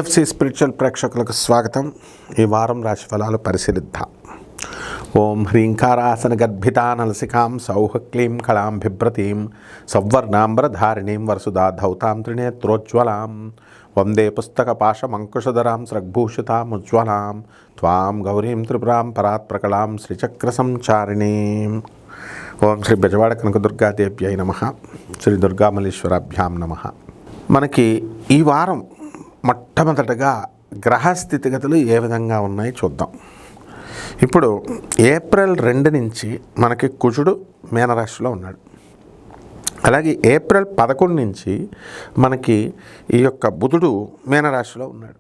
TFC spiritual ప్రేక్షకులకు స్వాగతం. ఈ వారం రాశి ఫలాలు పరిశీలిద్దాం. ఓం హ్రీంకారాసన గర్భితా నలసికాం సౌహ క్లీం కళాం బిభ్రతీం సౌవర్ణాంబరధారిణీం వరసుదా ధౌతాం త్రినేత్రోజ్వలాం వందే పుస్తక పాశమంకుశధరాం స్రగ్భూషితాముజ్వలాం త్వాం గౌరీం త్రిపురాం పరాత్ప్రకళాం శ్రీచక్ర సంచారిణీం. ఓం శ్రీ బెజవాడ కనకదుర్గాదేవ్యై నమః. శ్రీ దుర్గామల్లీశ్వరాభ్యాం నమః. మనకి ఈ వారం మొట్టమొదటగా గ్రహ స్థితిగతులు ఏ విధంగా ఉన్నాయి చూద్దాం. ఇప్పుడు ఏప్రిల్ 2 నుంచి మనకి కుజుడు మీనరాశిలో ఉన్నాడు. అలాగే ఏప్రిల్ 11 నుంచి మనకి ఈ యొక్క బుధుడు మీనరాశిలో ఉన్నాడు.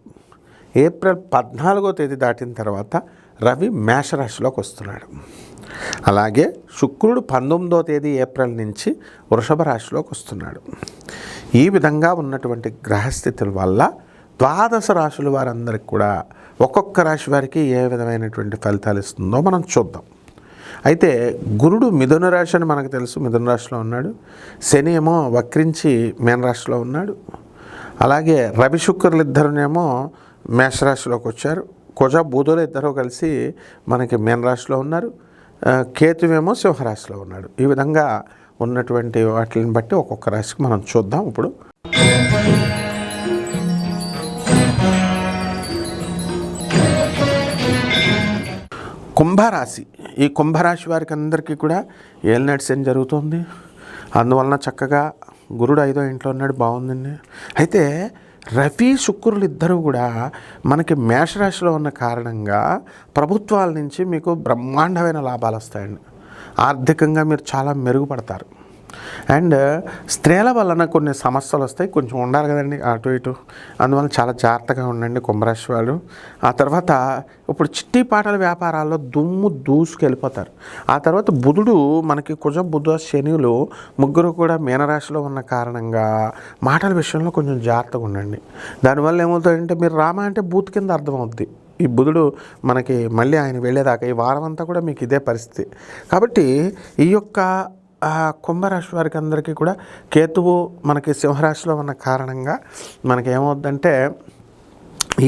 ఏప్రిల్ 14వ తేదీ దాటిన తర్వాత రవి మేషరాశిలోకి వస్తున్నాడు. అలాగే శుక్రుడు 19వ తేదీ ఏప్రిల్ నుంచి వృషభ రాశిలోకి వస్తున్నాడు. ఈ విధంగా ఉన్నటువంటి గ్రహస్థితుల వల్ల ద్వాదశ రాశుల వారందరికీ కూడా ఒక్కొక్క రాశి వారికి ఏ విధమైనటువంటి ఫలితాలు ఇస్తుందో మనం చూద్దాం. అయితే గురుడు మిథున రాశి అని మనకు తెలుసు, మిథున రాశిలో ఉన్నాడు. శని ఏమో వక్రించి మీనరాశిలో ఉన్నాడు. అలాగే రవి శుక్రులు ఇద్దరునేమో మేషరాశిలోకి వచ్చారు. కుజ బుధులు ఇద్దరు కలిసి మనకి మీనరాశిలో ఉన్నారు. కేతువేమో సింహరాశిలో ఉన్నాడు. ఈ విధంగా ఉన్నటువంటి వాటిని బట్టి ఒక్కొక్క రాశికి మనం చూద్దాం. ఇప్పుడు కుంభరాశి, ఈ కుంభరాశి వారికి అందరికీ కూడా ఏలినాటి శని జరుగుతుంది. అందువలన చక్కగా గురుడు 5వ ఇంట్లో ఉన్నాడు, బాగుందండి. అయితే రవి శుక్రులు ఇద్దరు కూడా మనకి మేషరాశిలో ఉన్న కారణంగా ప్రభుత్వాల నుంచి మీకు బ్రహ్మాండమైన లాభాలు వస్తాయండి. ఆర్థికంగా మీరు చాలా మెరుగుపడతారు. అండ్ స్త్రీల వలన కొన్ని సమస్యలు వస్తాయి, కొంచెం ఉండాలి కదండి అటు ఇటు. అందువల్ల చాలా జాగ్రత్తగా ఉండండి కుంభరాశి వాళ్ళు. ఆ తర్వాత ఇప్పుడు చిట్టి పాటల వ్యాపారాల్లో దుమ్ము దూసుకెళ్ళిపోతారు. ఆ తర్వాత బుధుడు మనకి కుజ బుధ శనిలు ముగ్గురు కూడా మీనరాశిలో ఉన్న కారణంగా మాటల విషయంలో కొంచెం జాగ్రత్తగా ఉండండి. దానివల్ల ఏమవుతుందంటే మీరు రామ అంటే బూత్ కింద అర్థమవుద్ది. ఈ బుధుడు మనకి మళ్ళీ ఆయన వెళ్ళేదాకా ఈ వారం అంతా కూడా మీకు ఇదే పరిస్థితి. కాబట్టి ఈ యొక్క కుంభరాశి వారికి అందరికీ కూడా కేతువు మనకి సింహరాశిలో ఉన్న కారణంగా మనకి ఏమవుద్దంటే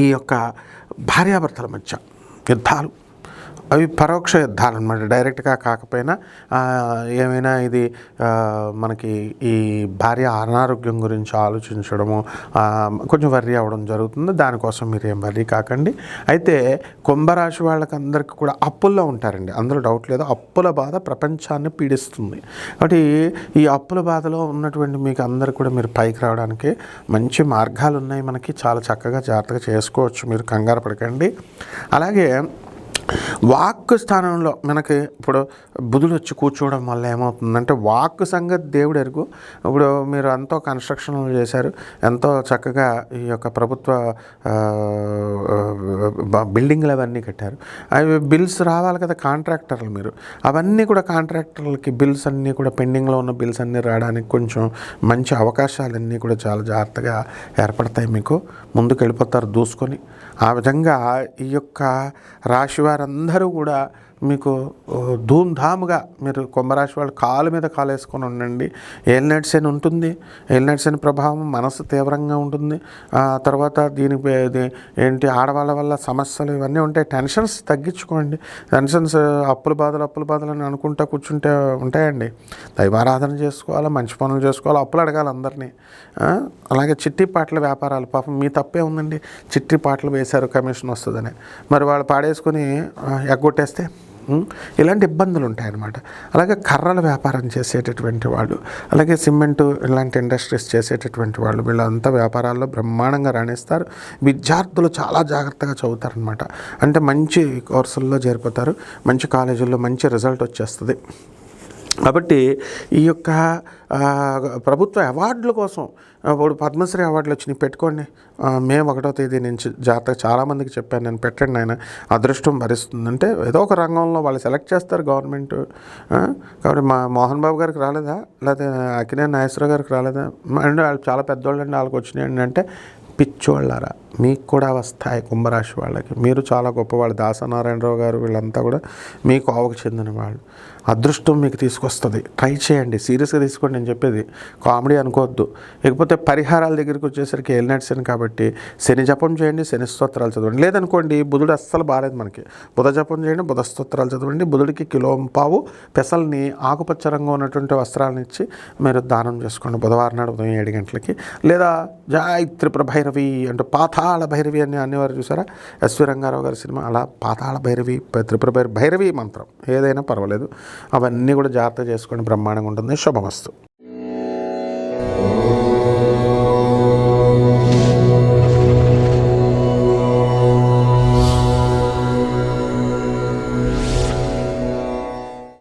ఈ యొక్క భార్యాభర్తల మధ్య యుద్ధాలు, అవి పరోక్ష యుద్ధాలు అనమాట. డైరెక్ట్గా కాకపోయినా ఏమైనా ఇది మనకి ఈ భార్య అనారోగ్యం గురించి ఆలోచించడము, కొంచెం వర్రీ అవ్వడం జరుగుతుంది. దానికోసం మీరు ఏం వర్రీ కాకండి. అయితే కుంభరాశి వాళ్ళకందరికీ కూడా అప్పుల్లో ఉంటారండి, అందులో డౌట్ లేదు. అప్పుల బాధ ప్రపంచాన్ని పీడిస్తుంది. కాబట్టి ఈ అప్పుల బాధలో ఉన్నటువంటి మీకు అందరికీ కూడా మీరు పైకి రావడానికి మంచి మార్గాలు ఉన్నాయి మనకి. చాలా చక్కగా జాగ్రత్తగా చేసుకోవచ్చు, మీరు కంగారు పడకండి. అలాగే వాక్ స్థానంలో మనకి ఇప్పుడు బుధుడు వచ్చి కూర్చోవడం వల్ల ఏమవుతుందంటే వాక్ సంగతి దేవుడు ఎరుగు. ఇప్పుడు మీరు ఎంతో కన్స్ట్రక్షన్లు చేశారు, ఎంతో చక్కగా ఈ యొక్క ప్రభుత్వ బిల్డింగ్లు అవన్నీ కట్టారు. అవి బిల్స్ రావాలి కదా కాంట్రాక్టర్లు, మీరు అవన్నీ కూడా కాంట్రాక్టర్లకి బిల్స్ అన్నీ కూడా పెండింగ్లో ఉన్న బిల్స్ అన్నీ రావడానికి కొంచెం మంచి అవకాశాలన్నీ కూడా చాలా జాగ్రత్తగా ఏర్పడతాయి. మీకు ముందుకు వెళ్ళిపోతారు దూసుకొని. ఆ విధంగా ఈ యొక్క రాశి వారందరూ కూడా మీకు ధూమ్ధామ్గా మీరు కుంభరాశి వాళ్ళు కాలు మీద కాలు వేసుకొని ఉండండి. ఏలినాటి శని ఉంటుంది. ఏలినాటి శని ప్రభావం మనసు తీవ్రంగా ఉంటుంది. తర్వాత దీనికి ఏంటి ఆడవాళ్ళ వల్ల సమస్యలు ఇవన్నీ ఉంటాయి. టెన్షన్స్ తగ్గించుకోండి. టెన్షన్స్ అప్పుల బాధలు అని అనుకుంటా కూర్చుంటే ఉంటాయండి. దైవారాధన చేసుకోవాలి, మంచి పనులు చేసుకోవాలి, అప్పులు అడగాలి అందరినీ. అలాగే చిట్టి పాటల వ్యాపారాలు, పాపం మీ తప్పే ఉందండి. చిట్టి పాటలు వేశారు కమిషన్ వస్తుందని, మరి వాళ్ళు పాడేసుకొని ఎగ్గొట్టేస్తే ఇలాంటి ఇబ్బందులు ఉంటాయన్నమాట. అలాగే కర్రల వ్యాపారం చేసేటటువంటి వాళ్ళు, అలాగే సిమెంటు ఇలాంటి ఇండస్ట్రీస్ చేసేటటువంటి వాళ్ళు, వీళ్ళంతా వ్యాపారాల్లో బ్రహ్మాండంగా రాణిస్తారు. విద్యార్థులు చాలా జాగ్రత్తగా చదువుతారనమాట. అంటే మంచి కోర్సుల్లో చేరిపోతారు, మంచి కాలేజీల్లో మంచి రిజల్ట్ వచ్చేస్తుంది. కాబట్టి ఈ యొక్క ప్రభుత్వ అవార్డుల కోసం ఇప్పుడు పద్మశ్రీ అవార్డులు వచ్చినాయి, పెట్టుకోండి. మే 1వ తేదీ నుంచి జాగ్రత్తగా చాలామందికి చెప్పాను నేను, పెట్టండి ఆయన అదృష్టం భరిస్తుందంటే ఏదో ఒక రంగంలో వాళ్ళు సెలెక్ట్ చేస్తారు గవర్నమెంట్. కాబట్టి మా మోహన్ బాబు గారికి రాలేదా, లేకపోతే అక్కినేని నాగేశ్వరరావు గారికి రాలేదా, అంటే వాళ్ళు చాలా పెద్దవాళ్ళు అండి, వాళ్ళకి వచ్చినాయండి అంటే పిచ్చోళ్ళారా, మీకు కూడా వస్తాయి కుంభరాశి వాళ్ళకి. మీరు చాలా గొప్పవాళ్ళు. దాసనారాయణరావు గారు వీళ్ళంతా కూడా మీ కోవకు చెందిన వాళ్ళు. అదృష్టం మీకు తీసుకొస్తుంది. ట్రై చేయండి, సీరియస్గా తీసుకోండి. నేను చెప్పేది కామెడీ అనుకోవద్దు. ఇకపోతే పరిహారాల దగ్గరికి వచ్చేసరికి ఏలినాటి శని కాబట్టి శని జపం చేయండి, శని స్తోత్రాలు చదవండి. లేదనుకోండి బుధుడు అస్సలు బాగాలేదు మనకి, బుధ జపం చేయండి, బుధ స్తోత్రాలు చదవండి. బుధుడికి కిలోంపావు పెసల్ని ఆకుపచ్చ రంగు ఉన్నటువంటి వస్త్రాలను ఇచ్చి మీరు దానం చేసుకోండి బుధవారం నాడు ఉదయం 7 గంటలకి. లేదా జై త్రిపుర భైరవి అంటే పాతాళ భైరవి అని అనేవారు చూసారా, ఎస్వి రంగారావు గారి సినిమా, అలా పాతాళ భైరవి, త్రిపుర భైరవి మంత్రం ఏదైనా పర్వాలేదు. అవన్నీ కూడా జాగ్రత్త చేసుకోండి, బ్రహ్మాండంగా ఉంటుంది. శుభమస్తు.